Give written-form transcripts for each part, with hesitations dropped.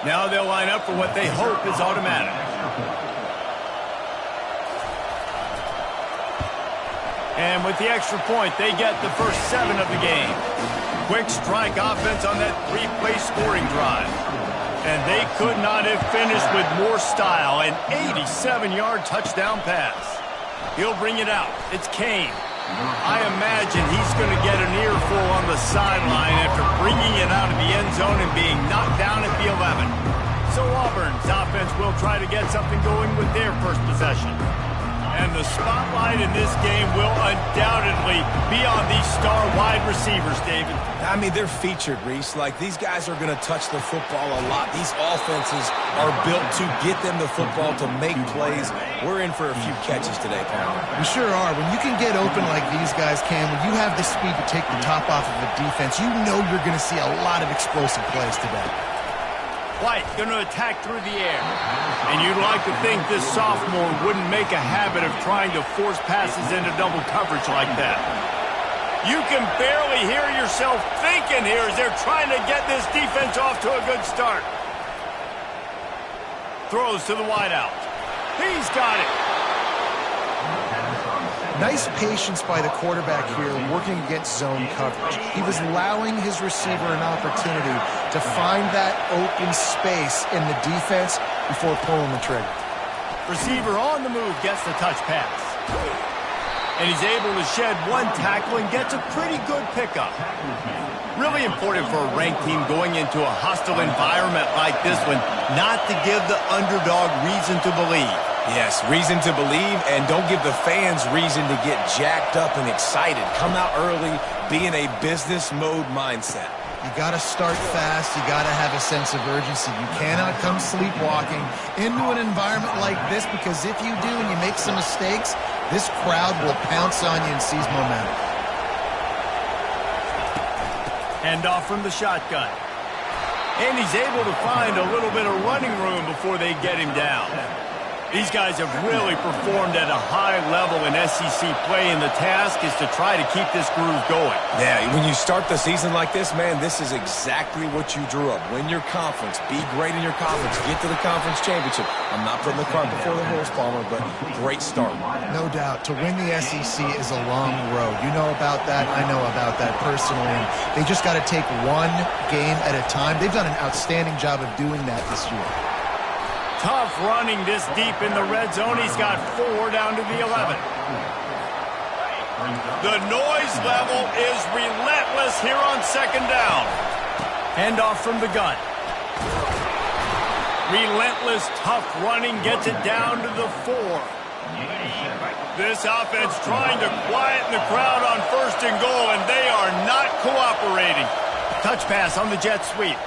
Now they'll line up for what they hope is automatic. And with the extra point, they get the first 7 of the game. Quick strike offense on that 3-play scoring drive. And they could not have finished with more style. An 87-yard touchdown pass. He'll bring it out. It's Kane. I imagine he's going to get an earful on the sideline after bringing it out of the end zone and being knocked down at the 11. So Auburn's offense will try to get something going with their first possession. And the spotlight in this game will undoubtedly be on these star wide receivers, David. I mean, they're featured, Reese. Like, these guys are going to touch the football a lot. These offenses are built to get them the football, to make plays. We're in for a few catches today, Palmer. We sure are. When you can get open like these guys can, when you have the speed to take the top off of a defense, you know you're going to see a lot of explosive plays today. White going to attack through the air. And you'd like to think this sophomore wouldn't make a habit of trying to force passes into double coverage like that. You can barely hear yourself thinking here as they're trying to get this defense off to a good start. Throws to the wideout. He's got it. Nice patience by the quarterback here working against zone coverage. He was allowing his receiver an opportunity to find that open space in the defense before pulling the trigger. Receiver on the move gets the touch pass. And he's able to shed one tackle and gets a pretty good pickup. Really important for a ranked team going into a hostile environment like this one not to give the underdog reason to believe. Yes, reason to believe, and don't give the fans reason to get jacked up and excited. Come out early, be in a business mode mindset. You got to start fast. You got to have a sense of urgency. You cannot come sleepwalking into an environment like this, because if you do and you make some mistakes, this crowd will pounce on you and seize momentum. Hand off from the shotgun. And he's able to find a little bit of running room before they get him down. These guys have really performed at a high level in SEC play, and the task is to try to keep this groove going. Yeah, when you start the season like this, man, this is exactly what you drew up. Win your conference. Be great in your conference. Get to the conference championship. I'm not putting the cart before the horse, Palmer, but great start. No doubt. To win the SEC is a long road. You know about that. I know about that personally. And they just got to take one game at a time. They've done an outstanding job of doing that this year. Tough running this deep in the red zone. He's got 4 down to the 11. The noise level is relentless here on second down. Handoff from the gun. Relentless, tough running gets it down to the 4. This offense trying to quieten the crowd on first and goal, and they are not cooperating. Touch pass on the jet sweep.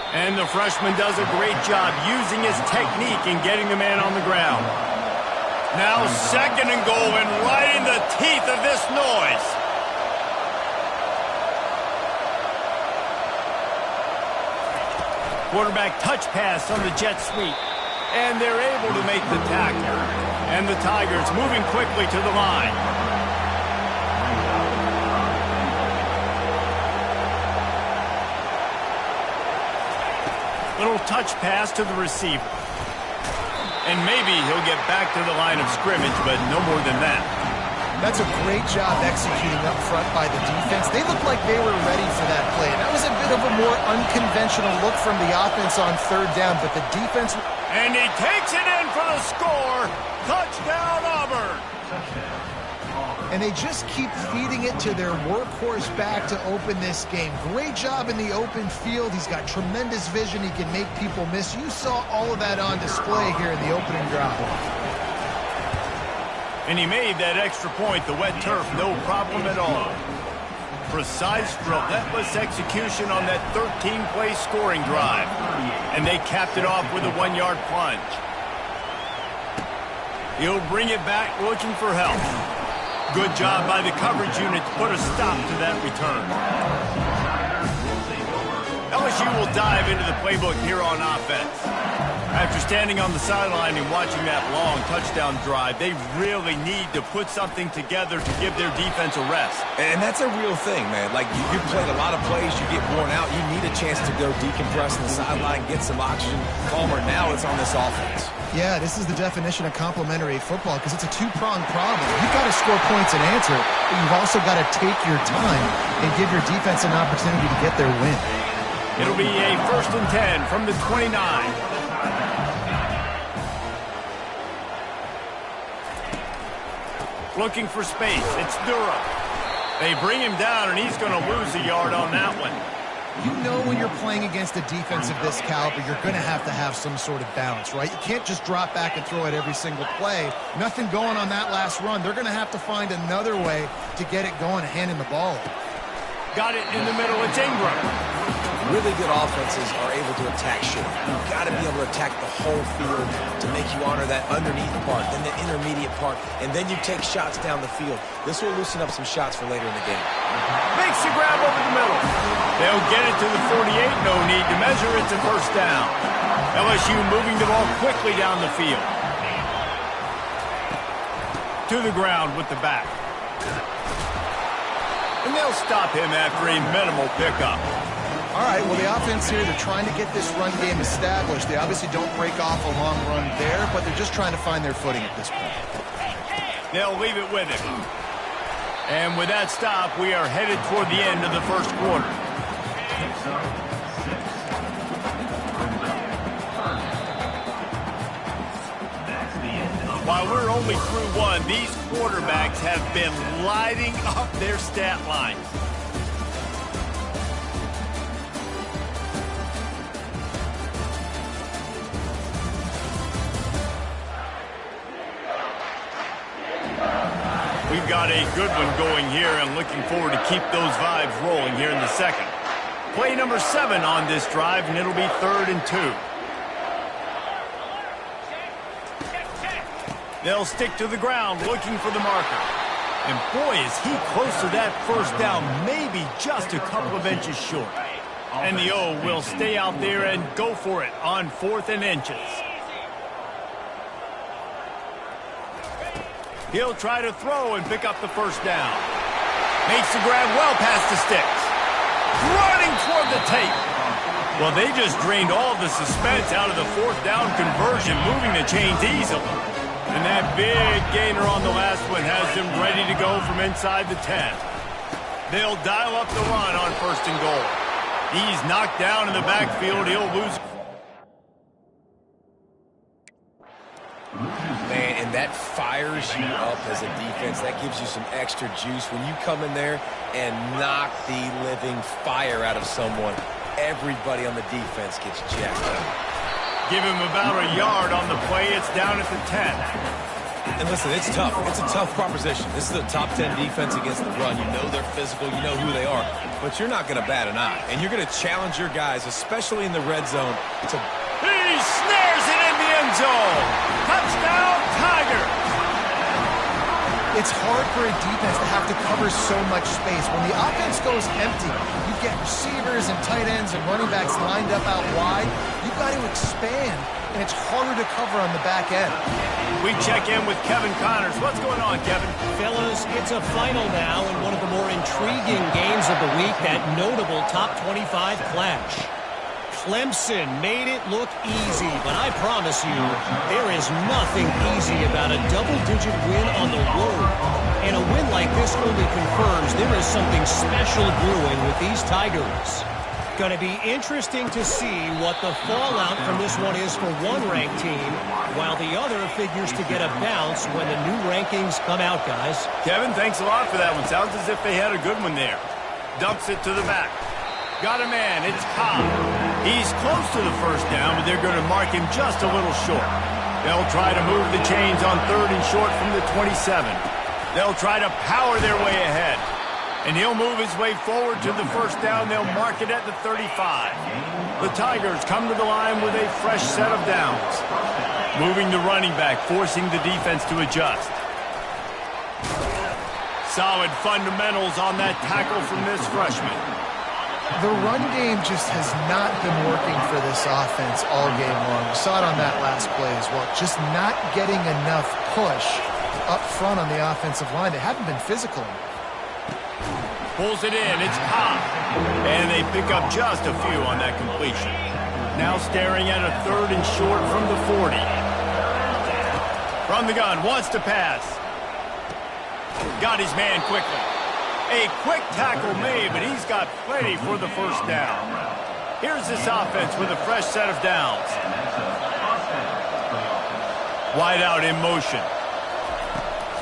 And the freshman does a great job using his technique and getting the man on the ground. Now second and goal, and right in the teeth of this noise. Quarterback touch pass on the jet sweep. And they're able to make the tackle. And the Tigers moving quickly to the line. Little touch pass to the receiver. And maybe he'll get back to the line of scrimmage, but no more than that. That's a great job executing up front by the defense. They looked like they were ready for that play. And that was a bit of a more unconventional look from the offense on third down, but the defense... And he takes it in for the score. Touchdown, Auburn. And they just keep feeding it to their workhorse back to open this game. Great job in the open field. He's got tremendous vision. He can make people miss. You saw all of that on display here in the opening drive. And he made that extra point, the wet turf, no problem at all. Precise, relentless execution on that 13-play scoring drive. And they capped it off with a 1-yard plunge. He'll bring it back looking for help. Good job by the coverage unit to put a stop to that return. LSU will dive into the playbook here on offense. After standing on the sideline and watching that long touchdown drive, they really need to put something together to give their defense a rest. And that's a real thing, man. Like, you played a lot of plays, you get worn out, you need a chance to go decompress on the sideline, get some oxygen. Palmer, now it's on this offense. Yeah, this is the definition of complementary football because it's a two-pronged problem. You've got to score points and answer it, but you've also got to take your time and give your defense an opportunity to get their win. It'll be a 1st and 10 from the 29. Looking for space. It's Durham. They bring him down, and he's going to lose a yard on that one. You know when you're playing against a defense of this caliber, you're going to have some sort of balance, right? You can't just drop back and throw it every single play. Nothing going on that last run. They're going to have to find another way to get it going and hand him the ball. Got it in the middle. It's Ingram. Really good offenses are able to attack short. You've got to be able to attack the whole field to make you honor that underneath part, then the intermediate part, and then you take shots down the field. This will loosen up some shots for later in the game. Makes the grab over the middle. They'll get it to the 48. No need to measure. It's a 1st down. LSU moving the ball quickly down the field. To the ground with the back. And they'll stop him after a minimal pickup. All right, well, the offense here, they're trying to get this run game established. They obviously don't break off a long run there, but they're just trying to find their footing at this point. They'll leave it with him. And with that stop, we are headed toward the end of the 1st quarter. While we're only through one, these quarterbacks have been lighting up their stat lines. We've got a good one going here and looking forward to keep those vibes rolling here in the 2nd. Play number 7 on this drive, and it'll be 3rd and 2. They'll stick to the ground looking for the marker. And boy, is he close to that 1st down, maybe just a couple of inches short. And the O will stay out there and go for it on 4th and inches. He'll try to throw and pick up the 1st down. Makes the grab well past the sticks. Running toward the tape. Well, they just drained all the suspense out of the 4th down conversion, moving the chains easily. And that big gainer on the last one has them ready to go from inside the 10. They'll dial up the run on 1st and goal. He's knocked down in the backfield. He'll lose. Man, and that fires you up as a defense. That gives you some extra juice. When you come in there and knock the living fire out of someone, everybody on the defense gets jacked up. Give him about a yard on the play. It's down at the 10. And listen, it's tough. It's a tough proposition. This is a top 10 defense against the run. You know they're physical. You know who they are. But you're not going to bat an eye. And you're going to challenge your guys, especially in the red zone, to... He snares it in the end zone. Touchdown, Tigers. It's hard for a defense to have to cover so much space. When the offense goes empty, you get receivers and tight ends and running backs lined up out wide. You've got to expand, and it's harder to cover on the back end. We check in with Kevin Connors. What's going on, Kevin? Fellas, it's a final now in one of the more intriguing games of the week, that notable top 25 clash. Clemson made it look easy, but I promise you, there is nothing easy about a double-digit win on the road. And a win like this only confirms there is something special brewing with these Tigers. Going to be interesting to see what the fallout from this one is for one ranked team, while the other figures to get a bounce when the new rankings come out, guys. Kevin, thanks a lot for that one. Sounds as if they had a good one there. Dumps it to the back. Got a man. It's Cobb. He's close to the 1st down, but they're going to mark him just a little short. They'll try to move the chains on 3rd and short from the 27. They'll try to power their way ahead. And he'll move his way forward to the 1st down. They'll mark it at the 35. The Tigers come to the line with a fresh set of downs. Moving the running back, forcing the defense to adjust. Solid fundamentals on that tackle from this freshman. The run game just has not been working for this offense all game long. We saw it on that last play as well. Just not getting enough push up front on the offensive line. They haven't been physical. Pulls it in. It's Cobb. And they pick up just a few on that completion. Now staring at a 3rd and short from the 40. From the gun. Wants to pass. Got his man quickly. A quick tackle made, but he's got plenty for the first down. Here's this offense with a fresh set of downs. Wide out in motion.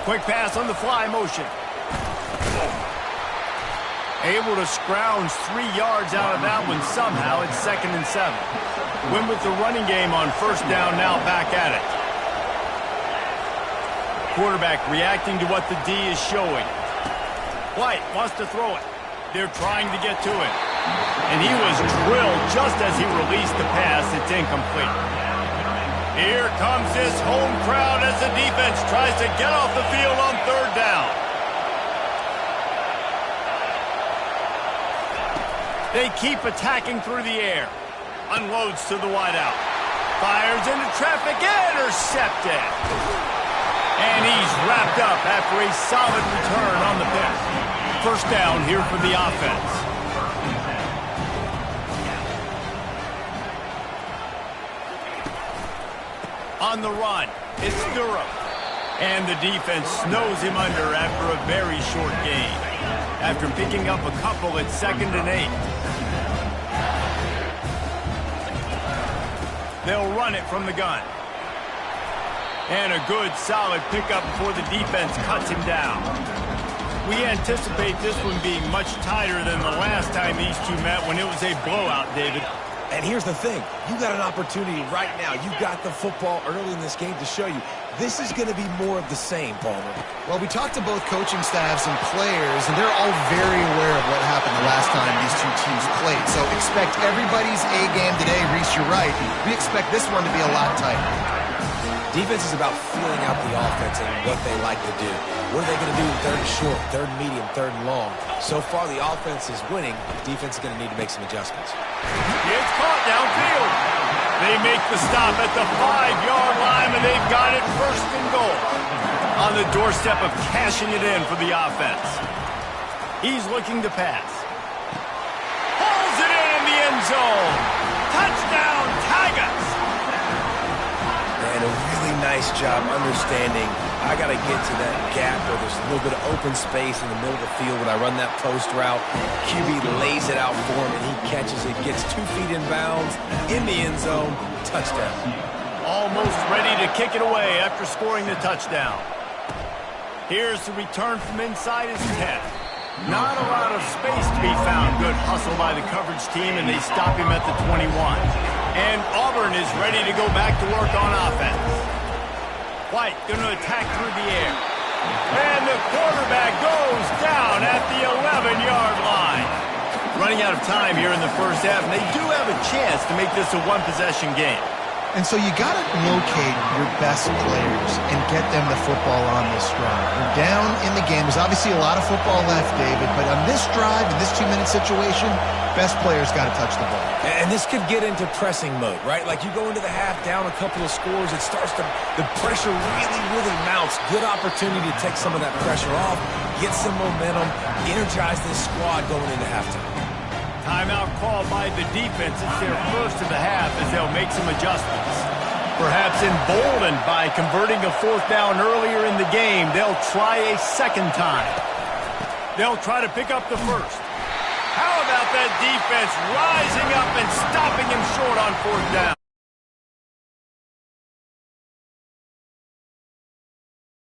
Quick pass on the fly motion. Able to scrounge 3 yards out of that one somehow. It's 2nd and 7. Win with the running game on first down, now back at it. Quarterback reacting to what the D is showing. White wants to throw it. They're trying to get to it. And he was drilled just as he released the pass. It's incomplete. Here comes this home crowd as the defense tries to get off the field on 3rd down. They keep attacking through the air. Unloads to the wideout. Fires into traffic. Intercepted. And he's wrapped up after a solid return on the pick. First down here for the offense. On the run, it's Durham. And the defense snows him under after a very short gain. After picking up a couple at 2nd and 8. They'll run it from the gun. And a good, solid pickup before the defense cuts him down. We anticipate this one being much tighter than the last time these two met when it was a blowout, David. And here's the thing. You got an opportunity right now. You got the football early in this game to show you. This is going to be more of the same, Palmer. Well, we talked to both coaching staffs and players, and they're all very aware of what happened the last time these two teams played. So expect everybody's A game today. Reese, you're right. We expect this one to be a lot tighter. Defense is about feeling out the offense and what they like to do. What are they going to do in 3rd and short, 3rd and medium, 3rd and long? So far, the offense is winning. Defense is going to need to make some adjustments. It's caught downfield. They make the stop at the 5-yard line, and they've got it 1st and goal. On the doorstep of cashing it in for the offense. He's looking to pass. Pulls it in the end zone. Touchdown, Tigers. And a really nice job understanding I got to get to that gap where there's a little bit of open space in the middle of the field when I run that post route. QB lays it out for him, and he catches it, gets 2 feet in bounds, in the end zone, touchdown. Almost ready to kick it away after scoring the touchdown. Here's the return from inside his 10. Not a lot of space to be found. Good hustle by the coverage team, and they stop him at the 21. And Auburn is ready to go back to work on offense. White going to attack through the air. And the quarterback goes down at the 11-yard line. Running out of time here in the first half, and they do have a chance to make this a one-possession game. And so you got to locate your best players and get them the football on this drive. We're down in the game. There's obviously a lot of football left, David, but on this drive, in this 2-minute situation, best players got to touch the ball. And this could get into pressing mode, right? Like you go into the half down a couple of scores, it starts to, the pressure really mounts. Good opportunity to take some of that pressure off, get some momentum, energize this squad going into halftime. Timeout called by the defense. It's their first of the half as they'll make some adjustments. Perhaps emboldened by converting a 4th down earlier in the game, they'll try a 2nd time. They'll try to pick up the 1st. How about that defense rising up and stopping him short on 4th down?